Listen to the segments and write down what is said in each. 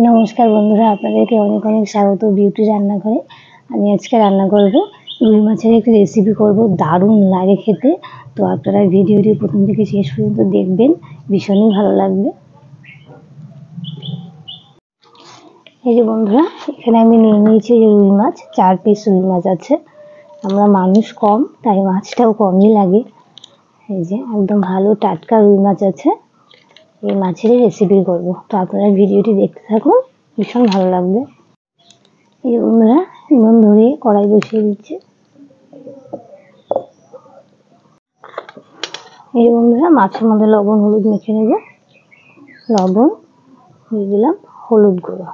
নমস্কার বন্ধুরা, আপনাদেরকে অনেক অনেক স্বাগত বিউটি রান্নাঘরে। আমি আজকে রান্না করব রুই মাছের একটি রেসিপি করব, দারুণ লাগে খেতে। তো আপনারা ভিডিওটি প্রথম থেকে শেষ পর্যন্ত দেখবেন, ভীষণই ভালো লাগবে। এই যে বন্ধুরা, এখানে আমি নিয়ে নিয়েছি যে রুই মাছ, 4 পিস রুই মাছ আছে। আমরা মানুষ কম, তাই মাছটাও কমই লাগে। এই যে একদম ভালো টাটকা রুই মাছ আছে, এই মাছেরই রেসিপি করব। তো আপনারা ভিডিওটি দেখতে থাকুন, ভীষণ ভালো লাগবে। এই বন্ধুরা, নুন ধরে কড়াই বসিয়ে দিচ্ছে। এই বন্ধুরা, মাছের মধ্যে লবণ হলুদ মেখে নেব। লবণ দিয়ে দিলাম, হলুদ গুঁড়ো।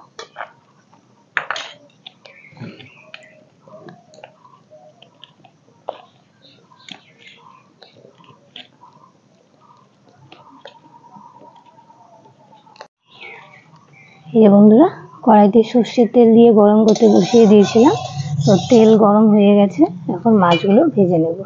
এই বন্ধুরা, কড়াইতে সর্ষের তেল দিয়ে গরম করতে বসিয়ে দিয়েছিলাম। তো তেল গরম হয়ে গেছে, এখন মাছগুলো ভেজে নেব।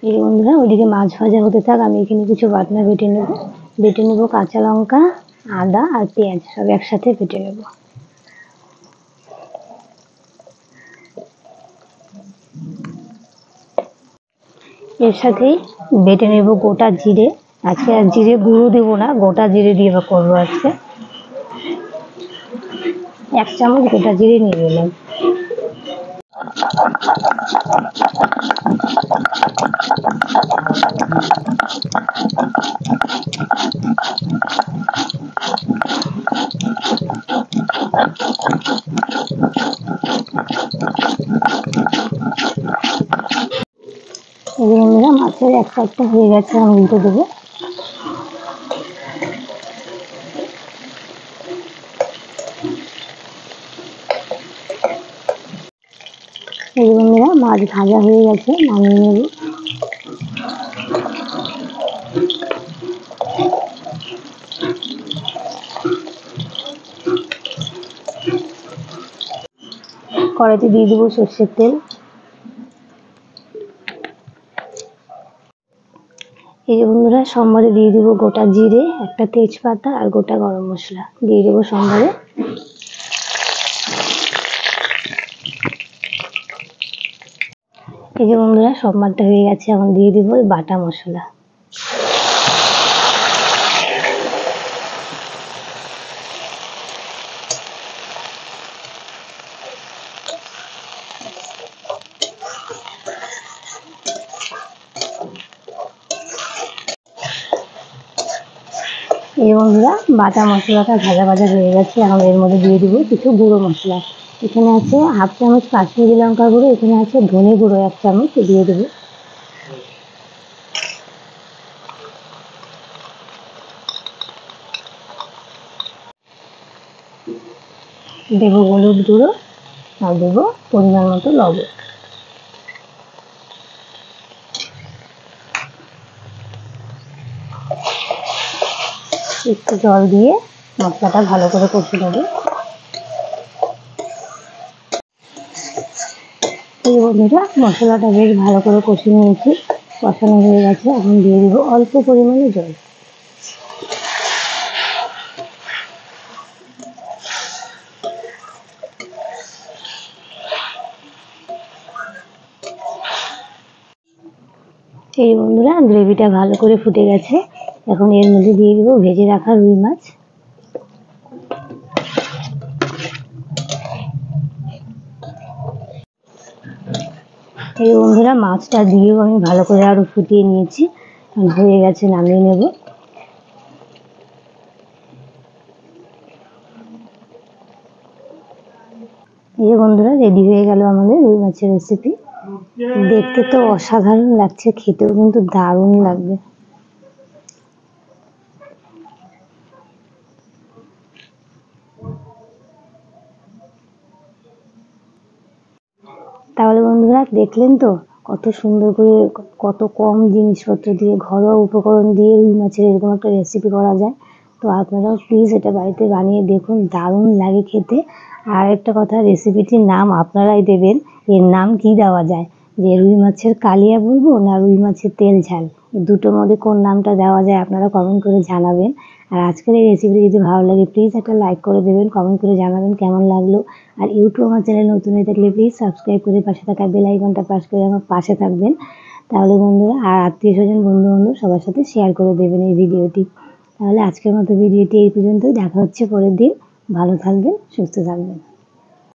এই বন্ধুরা, ওইদিকে মাছ ভাজা হতে থাক, আমি এখানে কিছু বাটনা বেটে নেব। কাঁচা লঙ্কা, আদা আর পেঁয়াজ সব একসাথে বেটে নেব। এর সাথেই বেটে নেব গোটা জিরে। আজকে আর জিরে গুঁড়ো দেবো না, গোটা জিরে দিয়ে করবো আজকে। 1 চামচ গোটা জিরে নিয়ে নিলাম। এই বন্ধুরা, মাছের এক সাইডটা হয়ে গেছে, আমি উল্টে দেবো। এই বন্ধুরা, মাছ ভাজা হয়ে গেছে, নামিয়ে নেব। কড়াইতে দিয়ে দেবো সর্ষের তেল। এই যে বন্ধুরা, সম্বারে দিয়ে দেবো গোটা জিরে, একটা তেজপাতা আর গোটা গরম মশলা দিয়ে দেবো সম্বারে। এই যে বন্ধুরা, সম্বারটা হয়ে গেছে, এখন দিয়ে দেবো বাটা মশলা। এই বন্ধুরা, বাটা মশলাটা ভাজা হয়ে গেছে, এখন এর মধ্যে দিয়ে দিব কিছু গুঁড়ো মশলা। এখানে আছে 1/2 চামচ কাশ্মীরি লঙ্কা গুঁড়ো, এখানে আছে ধনে গুঁড়ো 1 চামচ, দিয়ে দেবো। দেবো হলুদ গুঁড়ো আর দেবো পরিমাণ মতো লবণ। একটু জল দিয়ে মশলাটা ভালো করে কষে নেব। এই বন্ধুরা, মশলাটা বেশ ভালো করে কষে নিয়েছি, কষানো হয়ে গেছে, এখন দিয়ে দিব অল্প পরিমাণে জল। এই বন্ধুরা, গ্রেভিটা ভালো করে ফুটে গেছে, এখন এর মধ্যে দিয়ে দিব ভেজে রাখা রুই মাছ। এই বন্ধুরা, মাছটা দিয়েও আমি ভালো করে আরো ফুটিয়ে নিয়েছি, হয়ে গেছে, নামিয়ে নেব। এই যে বন্ধুরা, রেডি হয়ে গেল আমাদের রুই মাছের রেসিপি। দেখতে তো অসাধারণ লাগছে, খেতেও কিন্তু দারুণ লাগবে। তাহলে বন্ধুরা, দেখলেন তো কত সুন্দর করে, কত কম জিনিসপত্র দিয়ে, ঘরোয়া উপকরণ দিয়ে রুই মাছের এরকম একটা রেসিপি করা যায়। তো আপনারাও প্লিজ এটা বাড়িতে বানিয়ে দেখুন, দারুণ লাগে খেতে। আর একটা কথা, রেসিপিটির নাম আপনারাই দেবেন, এর নাম কি দেওয়া যায়, যে রুই মাছের কালিয়া বলবো না রুই মাছের তেল ঝাল, এই দুটোর মধ্যে কোন নামটা দেওয়া যায় আপনারা কমেন্ট করে জানাবেন। আর আজকের এই রেসিপিটি যদি ভালো লাগে প্লিজ একটা লাইক করে দেবেন, কমেন্ট করে জানাবেন কেমন লাগলো। আর ইউটিউব আমার চ্যানেল নতুন হয়ে থাকলে প্লিজ সাবস্ক্রাইব করে পাশে থাকা বেল আইকনটা প্রেস করে আমার পাশে থাকবেন। তাহলে বন্ধুরা, আর আত্মীয়-স্বজন, বন্ধু-বান্ধব সবার সাথে শেয়ার করে দেবেন এই ভিডিওটি। তাহলে আজকের মতো ভিডিওটি এই পর্যন্তই, দেখা হচ্ছে পরের দিন। ভালো থাকবেন, সুস্থ থাকবেন।